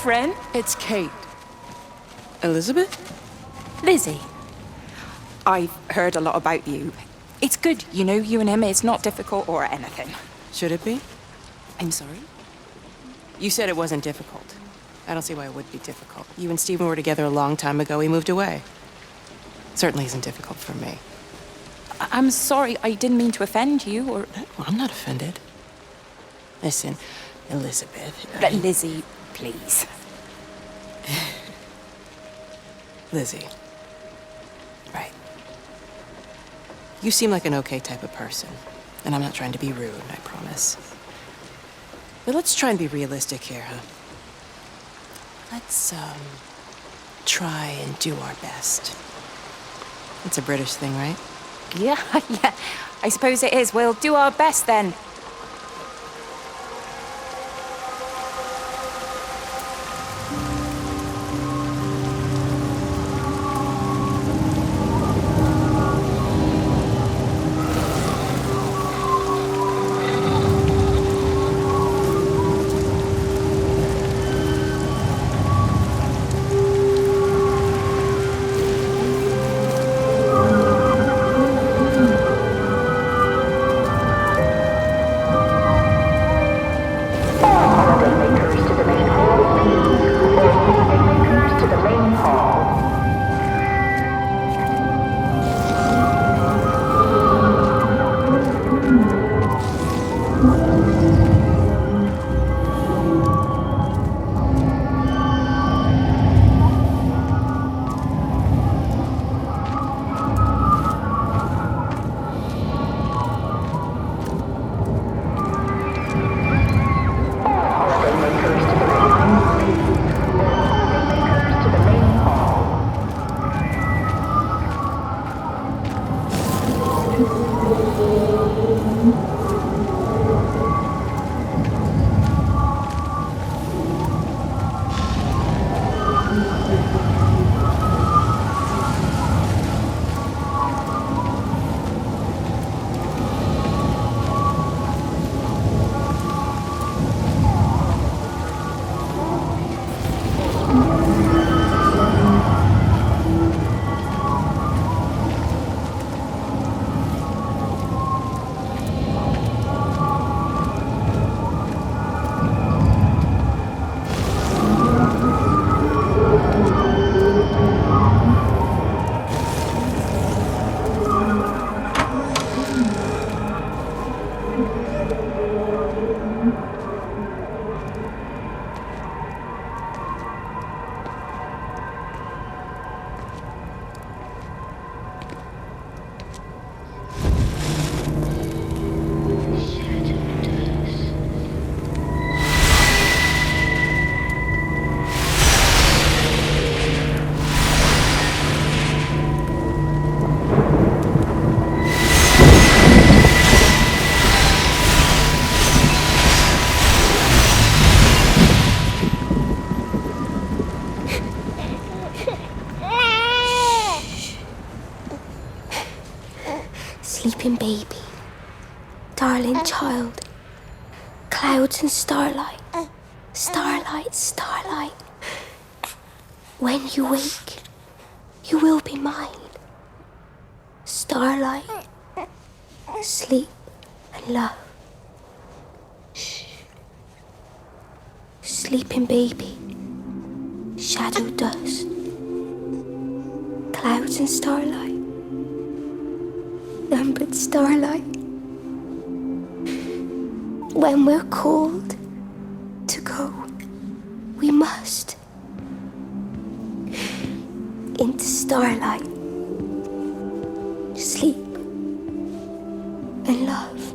friend? It's Kate. Elizabeth? Lizzie. I've heard a lot about you. It's good, you know, you and him. It's not difficult or anything. Should it be? I'm sorry? You said it wasn't difficult. I don't see why it would be difficult. You and Stephen were together a long time ago. He moved away. Certainly isn't difficult for me. I'm sorry. I didn't mean to offend you or... Well, I'm not offended. Listen, Elizabeth... Lizzie, please. Lizzie. Right. You seem like an okay type of person. And I'm not trying to be rude, I promise. But let's try and be realistic here, huh? Let's, try and do our best. It's a British thing, right? Yeah, yeah. I suppose it is. We'll do our best then. Sleeping baby, darling child, clouds and starlight, starlight, starlight. When you wake, you will be mine. Starlight, sleep and love. Sleeping baby, shadow dust, clouds and starlight. Numbered starlight. When we're called to go, we must into starlight, sleep and love.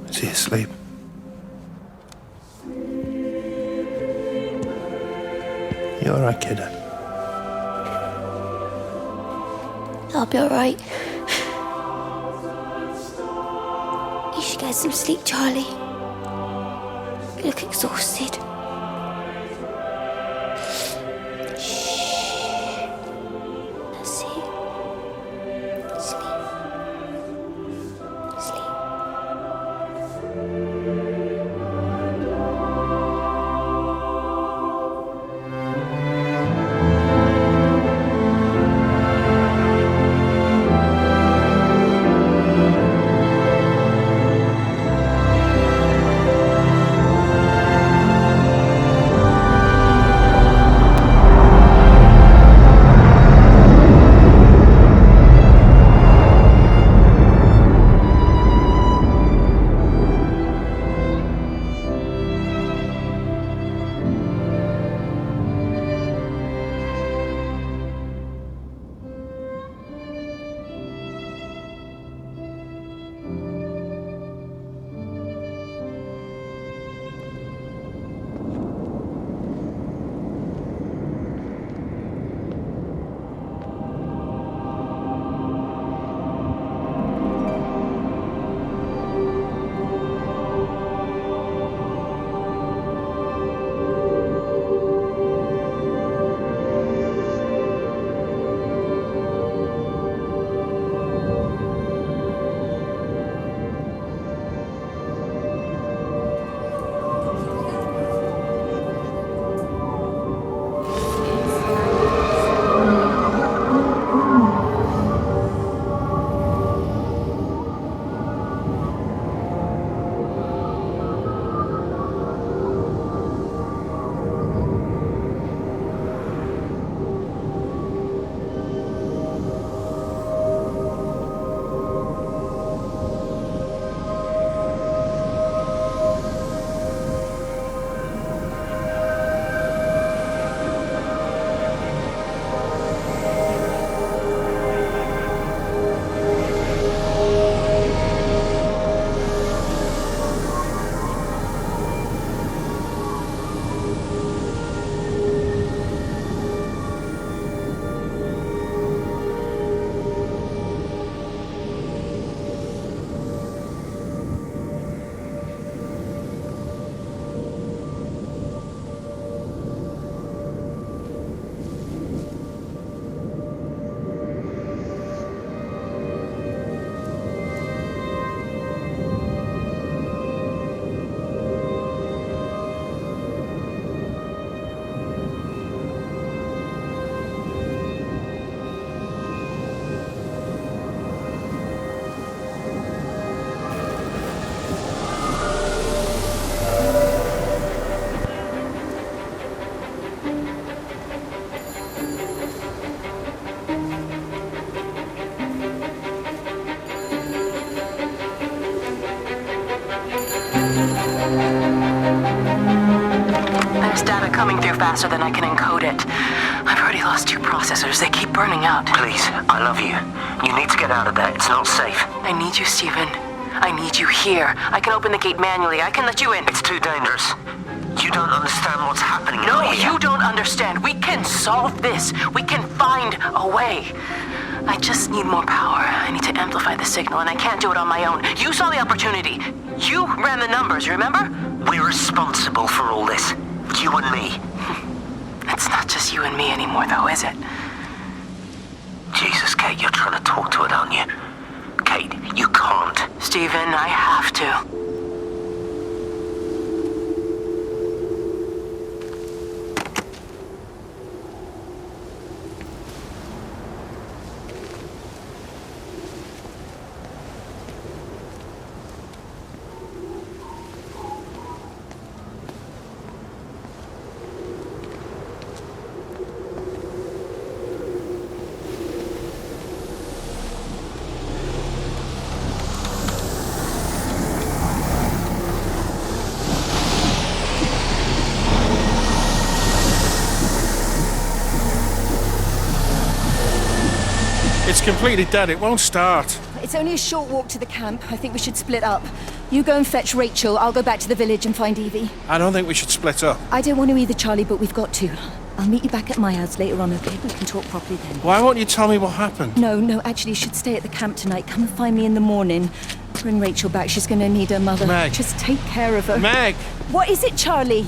Is he asleep? You all right, kiddo? I'll be all right. You should get some sleep, Charlie. You look exhausted. Shh. That's it. Sleep. Sleep. They're coming through faster than I can encode it. I've already lost 2 processors. They keep burning out. Please, I love you. You need to get out of there. It's not safe. I need you, Stephen. I need you here. I can open the gate manually. I can let you in. It's too dangerous. You don't understand what's happening No, out here. you don't understand. We can solve this. We can find a way. I just need more power. I need to amplify the signal, and I can't do it on my own. You saw the opportunity. You ran the numbers, you remember? We're responsible for all this. You and me. It's not just you and me anymore, though, is it? Jesus, Kate, you're trying to talk to it, aren't you? Kate, you can't. Stephen, I have to. It's completely dead. It won't start. It's only a short walk to the camp. I think we should split up. You go and fetch Rachel. I'll go back to the village and find Evie. I don't think we should split up. I don't want to either, Charlie, but we've got to. I'll meet you back at my house later on, okay? We can talk properly then. Why won't you tell me what happened? No, actually, you should stay at the camp tonight. Come and find me in the morning. Bring Rachel back. She's going to need her mother. Meg. Just take care of her. Meg! What is it, Charlie?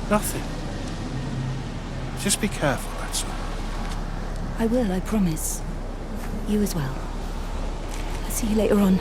Nothing. Just be careful, that's all. I will, I promise. You as well. I'll see you later on.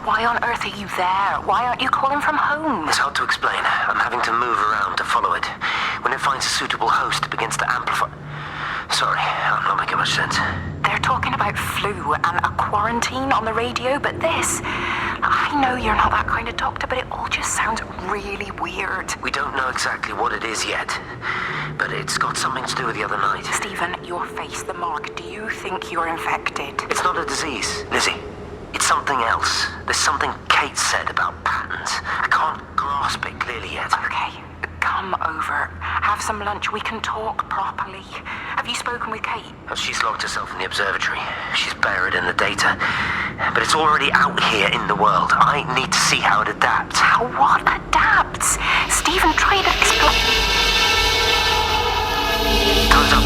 Why on earth are you there? Why aren't you calling from home? It's hard to explain. I'm having to move around to follow it. When it finds a suitable host, it begins to amplify. Sorry, I'm not making much sense. They're talking about flu and a quarantine on the radio, but this... I know you're not that kind of doctor, but it all just sounds really weird. We don't know exactly what it is yet, but it's got something to do with the other night. Stephen, your face, the mark, do you think you're infected? It's not a disease, Lizzie. It's something else. There's something Kate said about patterns. I can't grasp it clearly yet. Okay, come over. Have some lunch. We can talk properly. Have you spoken with Kate? She's locked herself in the observatory. She's buried in the data. But it's already out here in the world. I need to see how it adapts. How what adapts? Stephen, try to explain. Time's up.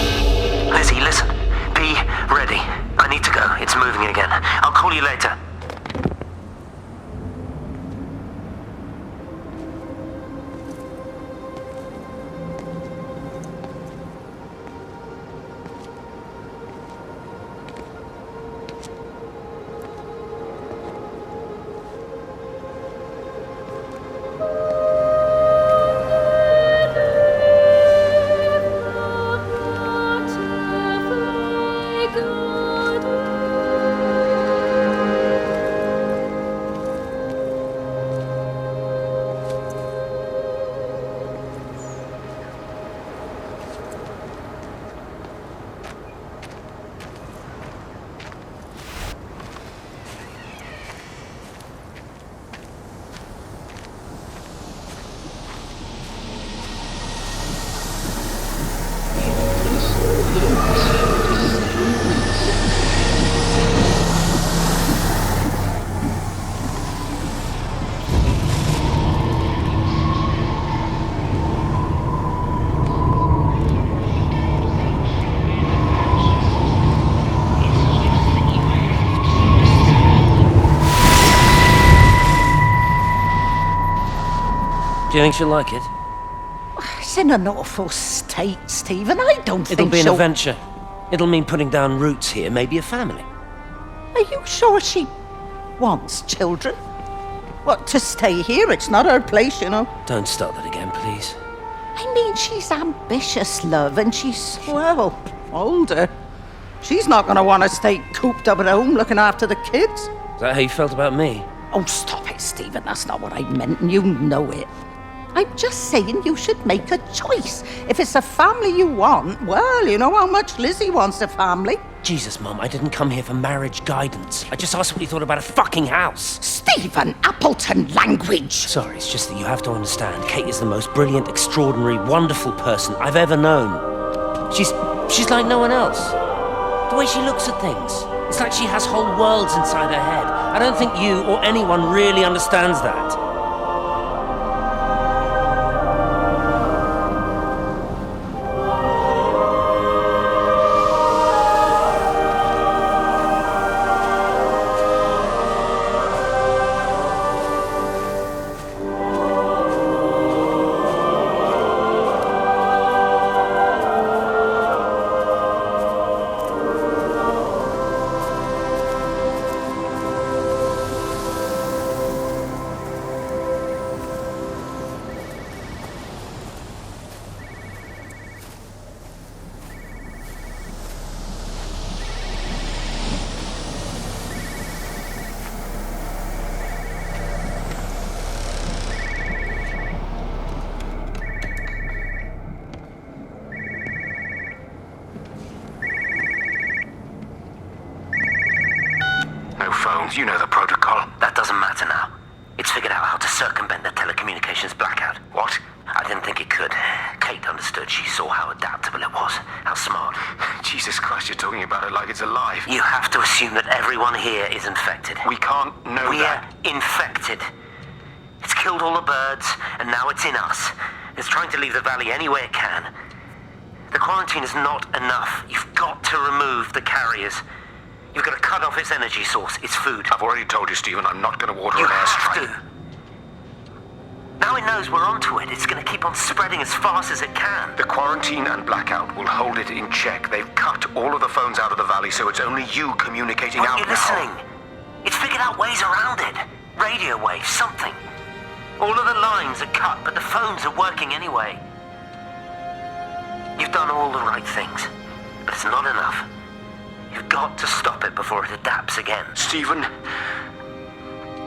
Lizzie, listen. Be ready. I need to go. It's moving again. I'll call you later. Do you think she'll like it? It's in an awful state, Stephen. I don't think It'll be an she'll... adventure. It'll mean putting down roots here, maybe a family. Are you sure she wants children? What, to stay here? It's not her place, you know. Don't start that again, please. I mean, she's ambitious, love, and she's, well, older. She's not going to want to stay cooped up at home looking after the kids. Is that how you felt about me? Oh, stop it, Stephen. That's not what I meant, and you know it. I'm just saying you should make a choice. If it's a family you want, well, you know how much Lizzie wants a family. Jesus, Mum, I didn't come here for marriage guidance. I just asked what you thought about a fucking house. Stephen Appleton language! Sorry, it's just that you have to understand. Kate is the most brilliant, extraordinary, wonderful person I've ever known. She's like no one else. The way she looks at things. It's like she has whole worlds inside her head. I don't think you or anyone really understands that. You know the protocol. That doesn't matter now. It's figured out how to circumvent the telecommunications blackout. What? I didn't think it could. Kate understood. She saw how adaptable it was. How smart. Jesus Christ, you're talking about it like it's alive. You have to assume that everyone here is infected. We can't know that. We're infected. It's killed all the birds, and now it's in us. It's trying to leave the valley any way it can. The quarantine is not enough. You've got to remove the carriers. You've got to cut off its energy source, its food. I've already told you, Stephen, I'm not going to water an airstrike. You have to. Now it knows we're onto it. It's going to keep on spreading as fast as it can. The quarantine and blackout will hold it in check. They've cut all of the phones out of the valley, so it's only you communicating out now. Aren't you listening? It's figured out ways around it. Radio waves, something. All of the lines are cut, but the phones are working anyway. You've done all the right things, but it's not enough. You've got to stop it before it adapts again. Stephen,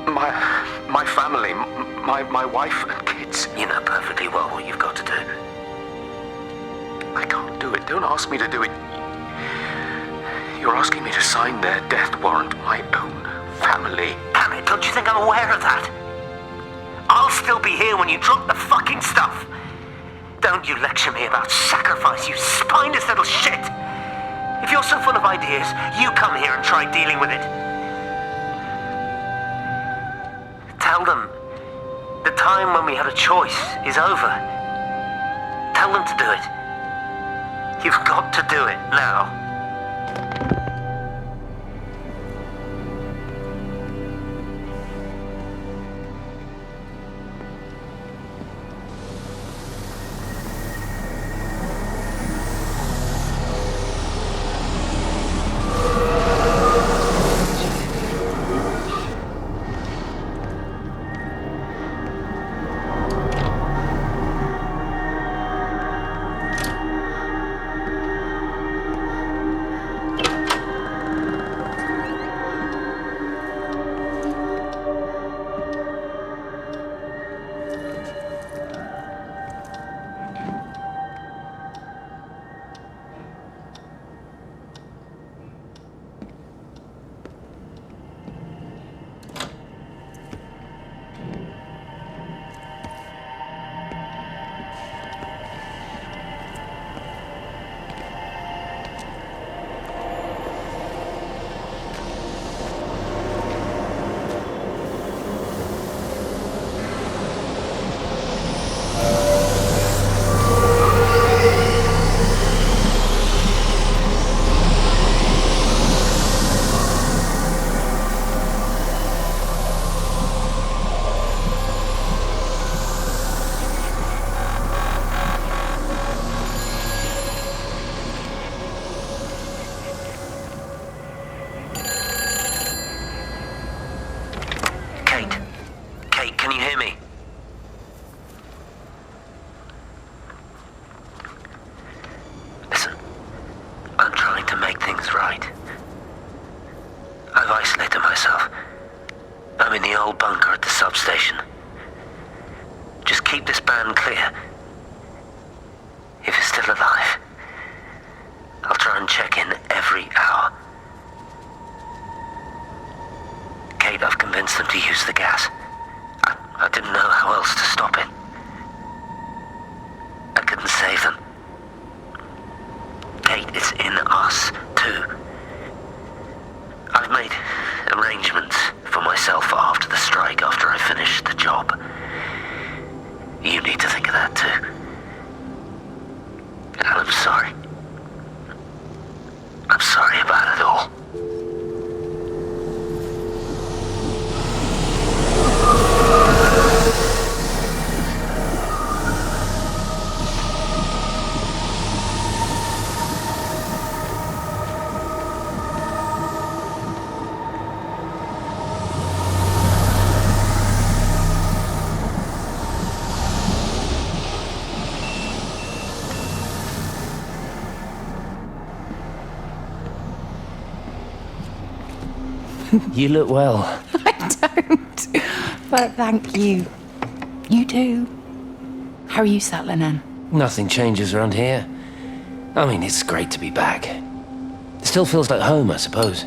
my family, my wife and kids. You know perfectly well what you've got to do. I can't do it. Don't ask me to do it. You're asking me to sign their death warrant, my own family. Damn it, don't you think I'm aware of that? I'll still be here when you drop the fucking stuff. Don't you lecture me about sacrifice, you spineless little shit. If you're so full of ideas, you come here and try dealing with it. Tell them the time when we had a choice is over. Tell them to do it. You've got to do it now. keep this band clear. If it's still alive, I'll try and check in every hour. Kate, I've convinced them to use the gas. I didn't know how else to stop it. I couldn't save them. Kate, it's in us, too. I've made arrangements for myself after the strike, after I finish the job. You need to think of that, too. And I'm sorry. I'm sorry about it all. You look well. I don't. But thank you. You do. How are you settling in? Nothing changes around here. I mean, it's great to be back. It still feels like home, I suppose.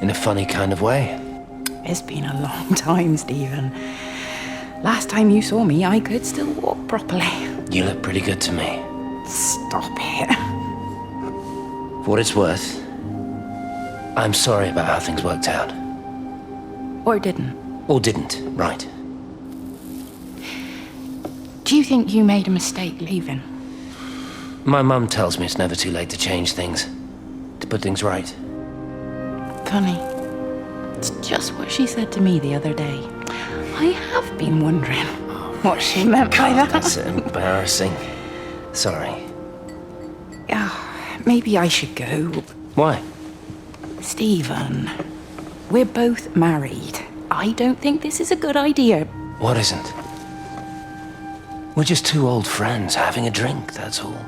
In a funny kind of way. It's been a long time, Stephen. Last time you saw me, I could still walk properly. You look pretty good to me. Stop it. For what it's worth, I'm sorry about how things worked out. Or didn't. Or didn't, right. Do you think you made a mistake leaving? My mum tells me it's never too late to change things. To put things right. Funny. It's just what she said to me the other day. I have been wondering what she meant by that. That's embarrassing. Sorry. Maybe I should go. Why? Stephen, we're both married. I don't think this is a good idea. What isn't? We're just two old friends having a drink, that's all.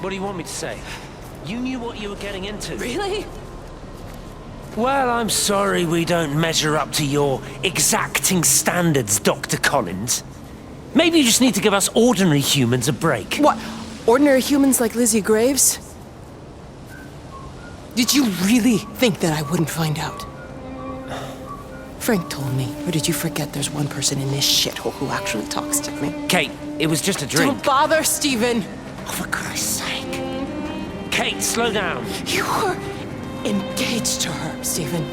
What do you want me to say? You knew what you were getting into. Really? Well, I'm sorry we don't measure up to your exacting standards, Dr. Collins. Maybe you just need to give us ordinary humans a break. What? Ordinary humans like Lizzie Graves? Did you really think that I wouldn't find out? Frank told me, or did you forget there's one person in this shithole who actually talks to me? Kate, it was just a drink. Don't bother, Stephen! Oh, for Christ's sake. Kate, slow down. You were engaged to her, Stephen.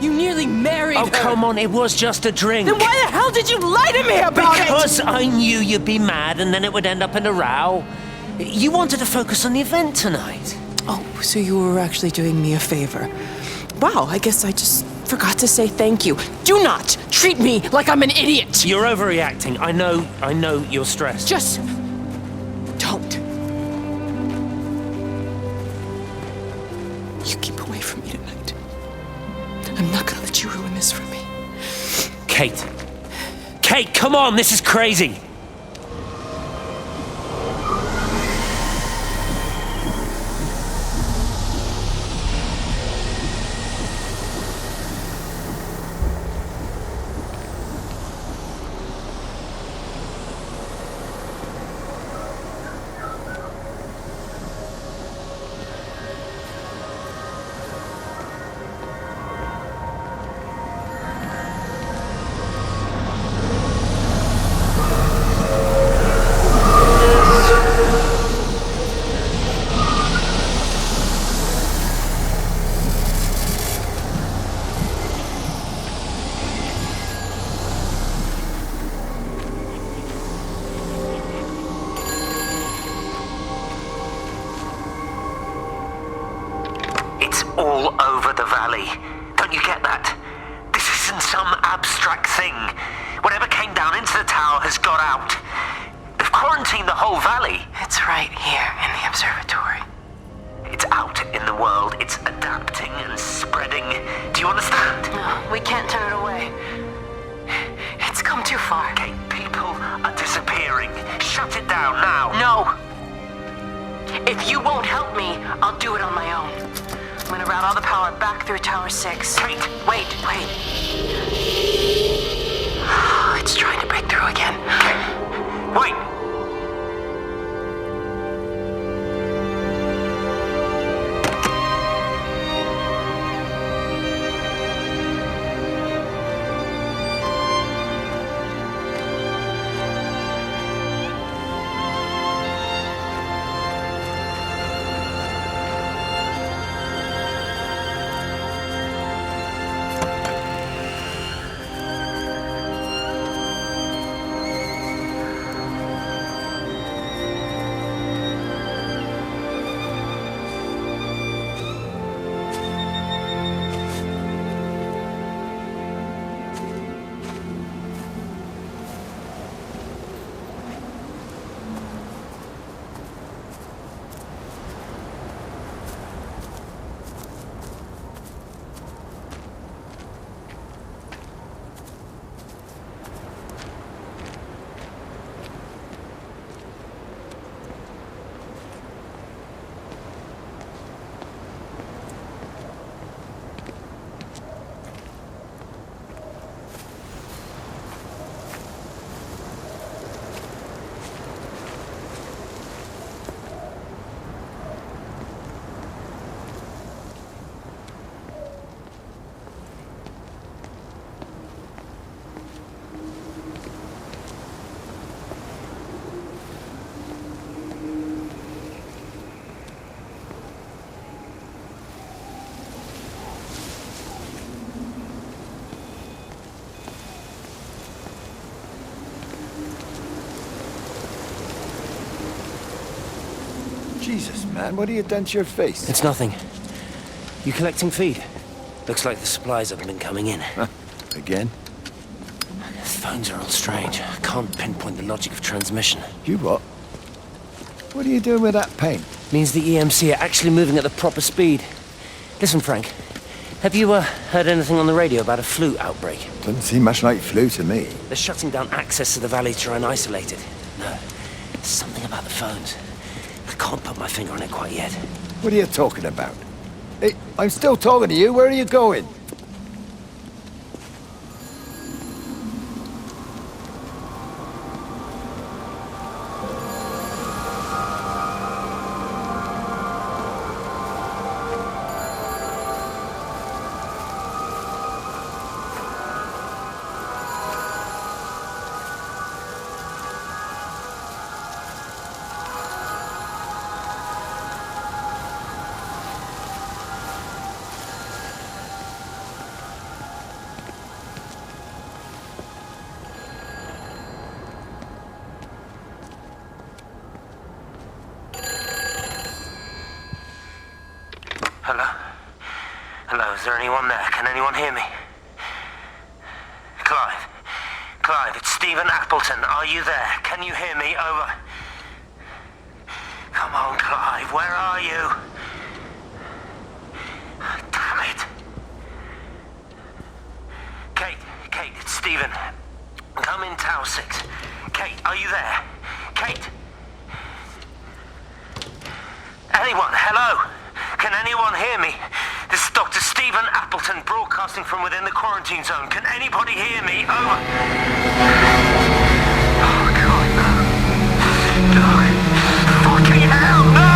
You nearly married her. Oh, come on, it was just a drink. Then why the hell did you lie to me about it? Because I knew you'd be mad and then it would end up in a row. You wanted to focus on the event tonight. Oh, so you were actually doing me a favor Wow, I guess I just forgot to say thank you. Do not treat me like I'm an idiot! You're overreacting. I know you're stressed. Just don't. You keep away from me tonight. I'm not gonna let you ruin this for me. Kate. Kate, come on, this is crazy. All over the valley. Don't you get that? This isn't some abstract thing. Whatever came down into the tower has got out. They've quarantined the whole valley. It's right here in the observatory. It's out in the world. It's adapting and spreading. Do you understand? No, we can't turn it away. It's come too far. Okay, people are disappearing. Shut it down now. No! If you won't help me, I'll do it on my own. I'm gonna route all the power back through Tower 6. Kate! Wait. It's trying to break through again. Kate! Wait! Jesus, man, what have you done to your face? It's nothing. You collecting feed? Looks like the supplies haven't been coming in. Huh. Again? The phones are all strange. I can't pinpoint the logic of transmission. You what? What are you doing with that paint? Means the EMC are actually moving at the proper speed. Listen, Frank. Have you heard anything on the radio about a flu outbreak? Doesn't seem much like flu to me. They're shutting down access to the valley to try and isolate it. No, something about the phones. I can't put my finger on it quite yet. What are you talking about? Hey, I'm still talking to you. Where are you going? anyone there? Can anyone hear me? Clive? Clive, it's Stephen Appleton. Are you there? Can you hear me? Over. Come on, Clive, where are you? Damn it. Kate, it's Stephen. Come in Tower 6. Kate, are you there? Kate? Anyone? Hello? Can anyone hear me? This is Dr. Stephen Appleton broadcasting from within the quarantine zone. Can anybody hear me? Over. Oh, God, no. No. Fucking hell, no!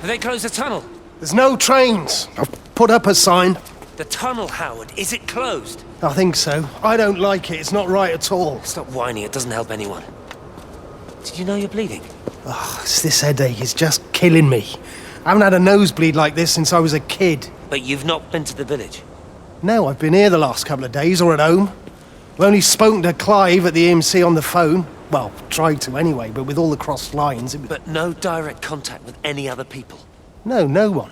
Have they closed the tunnel? There's no trains. I've put up a sign. The tunnel, Howard, is it closed? I think so. I don't like it. It's not right at all. Stop whining, it doesn't help anyone. Did you know you're bleeding? Oh, it's this headache. It's just killing me. I haven't had a nosebleed like this since I was a kid. But you've not been to the village? No, I've been here the last couple of days, or at home. I've only spoken to Clive at the EMC on the phone. Well, tried to anyway, but with all the crossed lines, it was... But no direct contact with any other people? No, no one.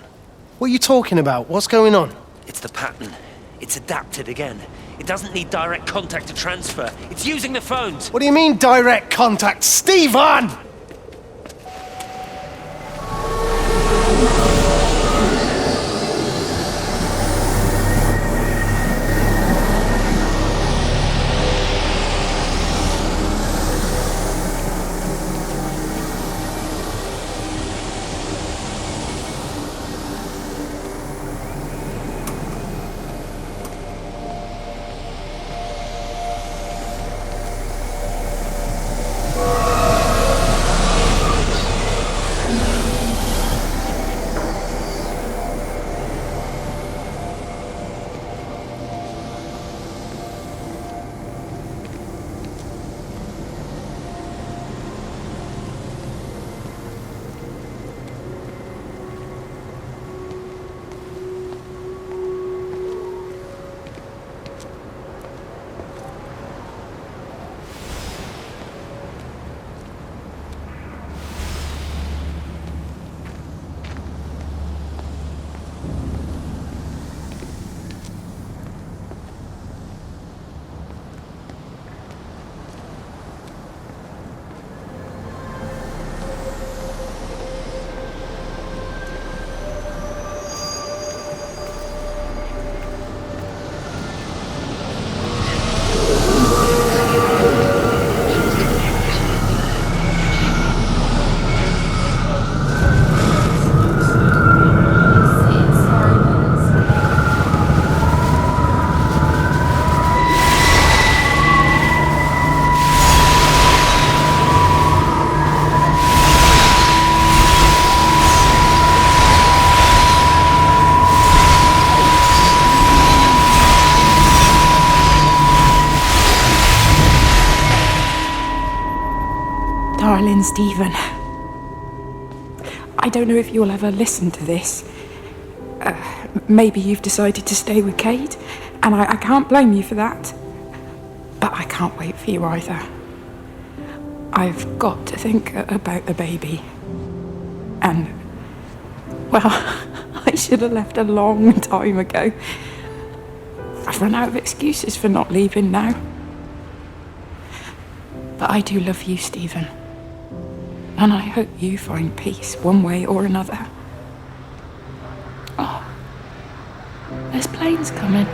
What are you talking about? What's going on? It's the pattern. It's adapted again. It doesn't need direct contact to transfer. It's using the phones. What do you mean, direct contact? Stephen! Darling Stephen, I don't know if you'll ever listen to this. Maybe you've decided to stay with Kate, and I can't blame you for that. But I can't wait for you either. I've got to think about the baby. And, well, I should have left a long time ago. I've run out of excuses for not leaving now. But I do love you, Stephen. And I hope you find peace one way or another. Oh, there's planes coming.